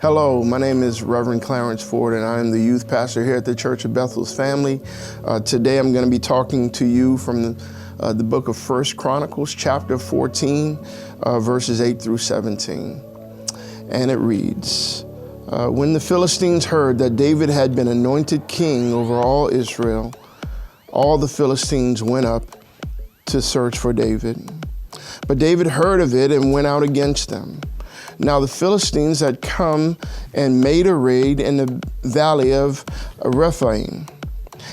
Hello, my name is Reverend Clarence Ford, and I am the youth pastor here at the Church of Bethel's Family. Today I'm going to be talking to you from the book of 1 Chronicles, chapter 14, verses 8 through 17. And it reads, When the Philistines heard that David had been anointed king over all Israel, all the Philistines went up to search for David. But David heard of it and went out against them. Now the Philistines had come and made a raid in the valley of Rephaim.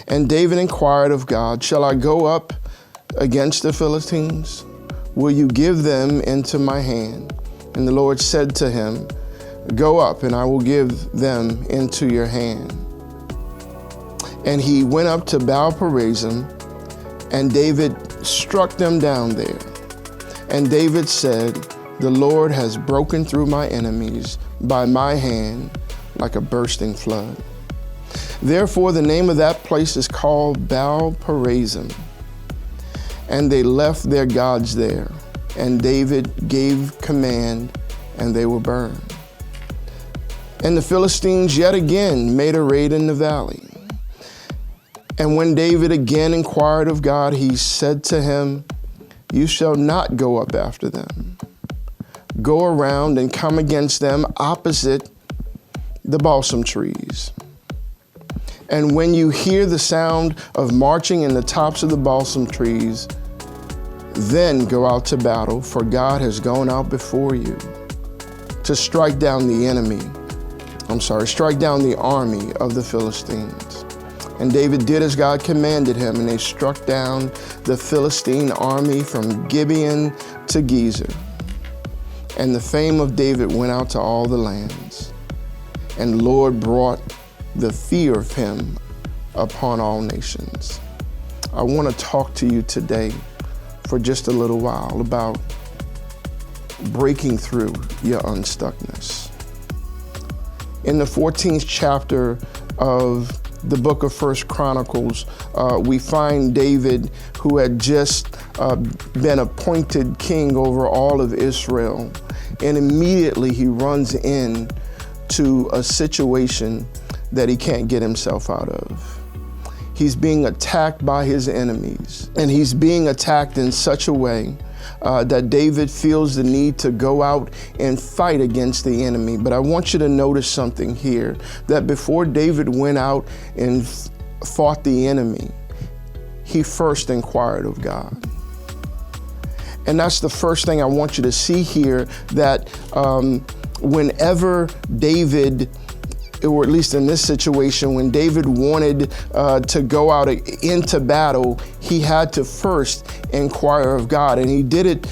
And David inquired of God, "Shall I go up against the Philistines? Will you give them into my hand?" And the Lord said to him, "Go up, and I will give them into your hand." And he went up to Baal-perazim, and David struck them down there. And David said, "The Lord has broken through my enemies by my hand like a bursting flood." Therefore, the name of that place is called Baal-perazim. And they left their gods there, and David gave command, and they were burned. And the Philistines yet again made a raid in the valley. And when David again inquired of God, he said to him, "You shall not go up after them. Go around and come against them opposite the balsam trees. And when you hear the sound of marching in the tops of the balsam trees, then go out to battle, for God has gone out before you to strike down the army of the Philistines." And David did as God commanded him, and they struck down the Philistine army from Gibeon to Gezer. And the fame of David went out to all the lands. And the Lord brought the fear of him upon all nations. I want to talk to you today for just a little while about breaking through your unstuckness. In the 14th chapter of the book of 1 Chronicles, we find David, who had just been appointed king over all of Israel. And immediately he runs into a situation that he can't get himself out of. He's being attacked by his enemies, and he's being attacked in such a way that David feels the need to go out and fight against the enemy. But I want you to notice something here, that before David went out and fought the enemy, he first inquired of God. And that's the first thing I want you to see here, that whenever David, or at least in this situation, when David wanted to go out into battle, he had to first inquire of God. And he did it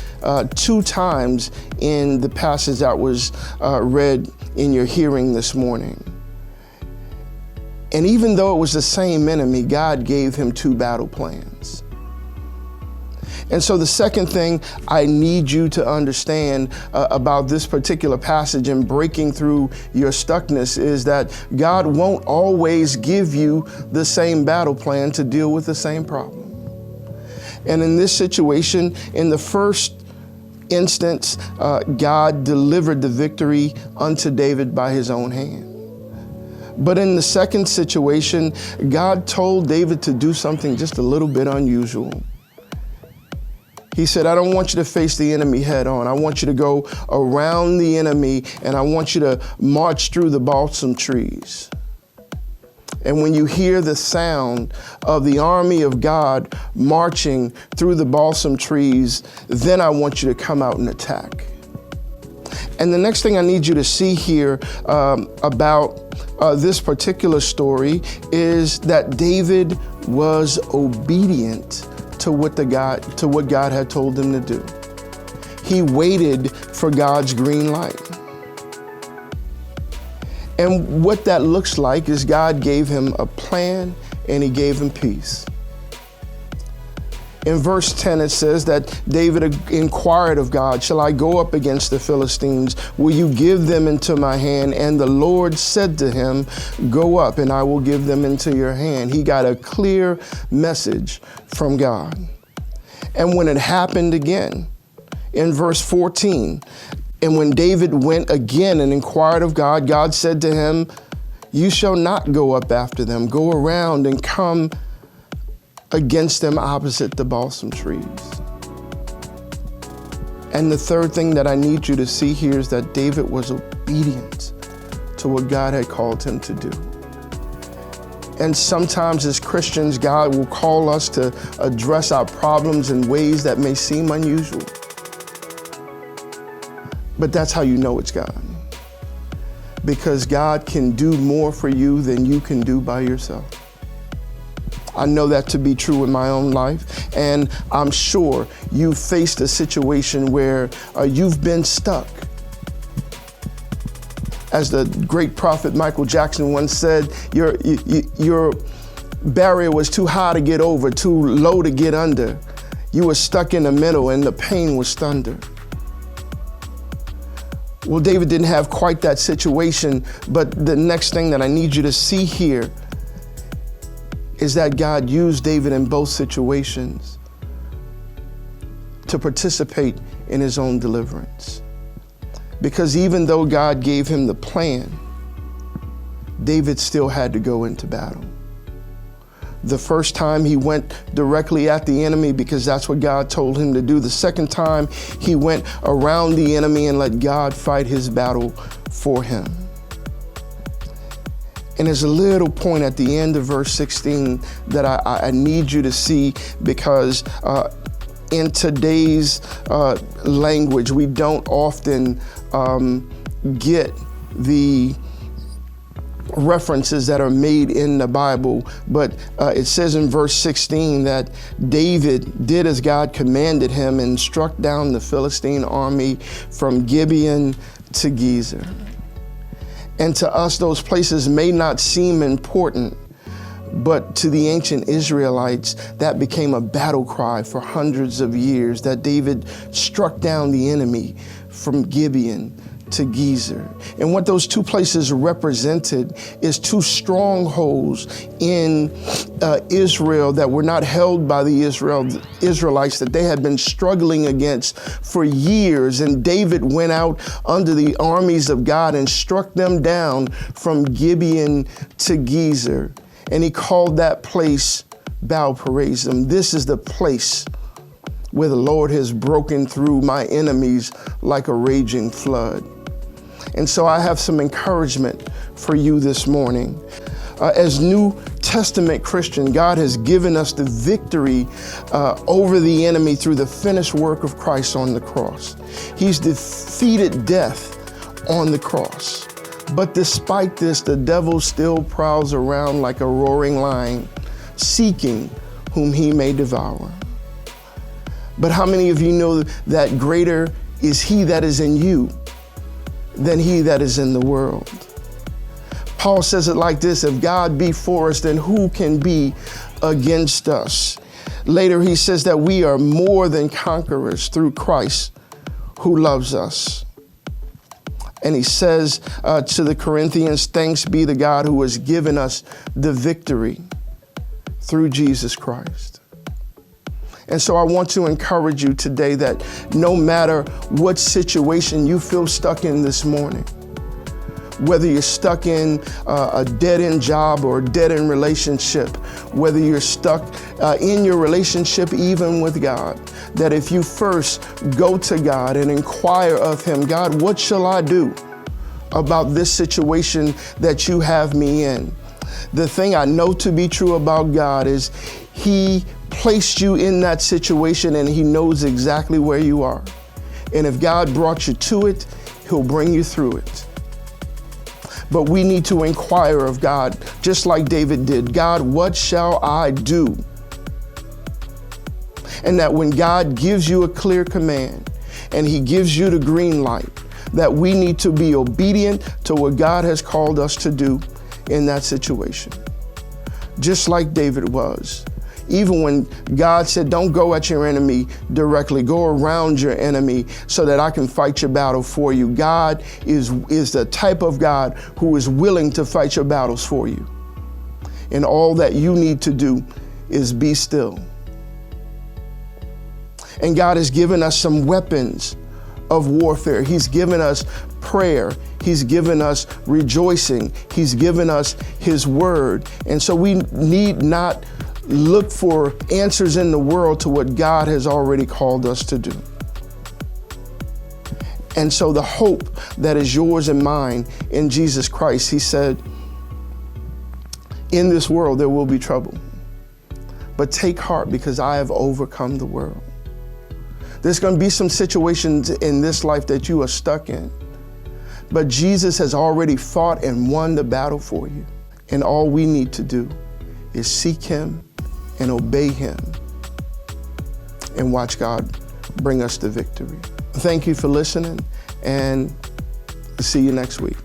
2 times in the passage that was read in your hearing this morning. And even though it was the same enemy, God gave him 2 battle plans. And so the second thing I need you to understand about this particular passage and breaking through your stuckness is that God won't always give you the same battle plan to deal with the same problem. And in this situation, in the first instance, God delivered the victory unto David by his own hand. But in the second situation, God told David to do something just a little bit unusual. He said, "I don't want you to face the enemy head on. I want you to go around the enemy, and I want you to march through the balsam trees. And when you hear the sound of the army of God marching through the balsam trees, then I want you to come out and attack." And the next thing I need you to see here about this particular story is that David was obedient to what God had told him to do. He waited for God's green light. And what that looks like is God gave him a plan, and he gave him peace. In verse 10, it says that David inquired of God, "Shall I go up against the Philistines? Will you give them into my hand?" And the Lord said to him, "Go up, and I will give them into your hand." He got a clear message from God. And when it happened again, in verse 14, And when David went again and inquired of God, God said to him, you shall not go up after them. Go around and come against them opposite the balsam trees. And the third thing that I need you to see here is that David was obedient to what God had called him to do. And sometimes as Christians, God will call us to address our problems in ways that may seem unusual. But that's how you know it's God. Because God can do more for you than you can do by yourself. I know that to be true in my own life. And I'm sure you faced a situation where you've been stuck. As the great prophet Michael Jackson once said, your barrier was too high to get over, too low to get under. You were stuck in the middle and the pain was thunder. Well, David didn't have quite that situation, but the next thing that I need you to see here is that God used David in both situations to participate in his own deliverance. Because even though God gave him the plan, David still had to go into battle. The first time he went directly at the enemy because that's what God told him to do. The second time he went around the enemy and let God fight his battle for him. And there's a little point at the end of verse 16 that I need you to see, because in today's language, we don't often get the references that are made in the Bible, but it says in verse 16 that David did as God commanded him and struck down the Philistine army from Gibeon to Gezer. And to us, those places may not seem important, but to the ancient Israelites, that became a battle cry for hundreds of years, that David struck down the enemy from Gibeon to Gezer. And what those two places represented is two strongholds in Israel that were not held by the Israelites, that they had been struggling against for years. And David went out under the armies of God and struck them down from Gibeon to Gezer. And he called that place Baal-perazim. This is the place where the Lord has broken through my enemies like a raging flood. And so I have some encouragement for you this morning. As New Testament Christian, God has given us the victory over the enemy through the finished work of Christ on the cross. He's defeated death on the cross. But despite this, the devil still prowls around like a roaring lion, seeking whom he may devour. But how many of you know that greater is he that is in you than he that is in the world? Paul says it like this: if God be for us, then who can be against us? Later, he says that we are more than conquerors through Christ who loves us. And he says to the Corinthians, thanks be to God who has given us the victory through Jesus Christ. And so I want to encourage you today that no matter what situation you feel stuck in this morning, whether you're stuck in a dead-end job or a dead-end relationship, whether you're stuck in your relationship even with God, that if you first go to God and inquire of him, God, what shall I do about this situation that you have me in? The thing I know to be true about God is he placed you in that situation and he knows exactly where you are. And if God brought you to it, he'll bring you through it. But we need to inquire of God, just like David did. God, what shall I do? And that when God gives you a clear command and he gives you the green light, that we need to be obedient to what God has called us to do in that situation. Just like David was. Even when God said, don't go at your enemy directly, go around your enemy so that I can fight your battle for you. God is the type of God who is willing to fight your battles for you. And all that you need to do is be still. And God has given us some weapons of warfare. He's given us prayer. He's given us rejoicing. He's given us His word. And so we need not look for answers in the world to what God has already called us to do. And so the hope that is yours and mine in Jesus Christ, He said, in this world there will be trouble, but take heart because I have overcome the world. There's going to be some situations in this life that you are stuck in, but Jesus has already fought and won the battle for you. And all we need to do is seek Him and obey Him and watch God bring us the victory. Thank you for listening, and see you next week.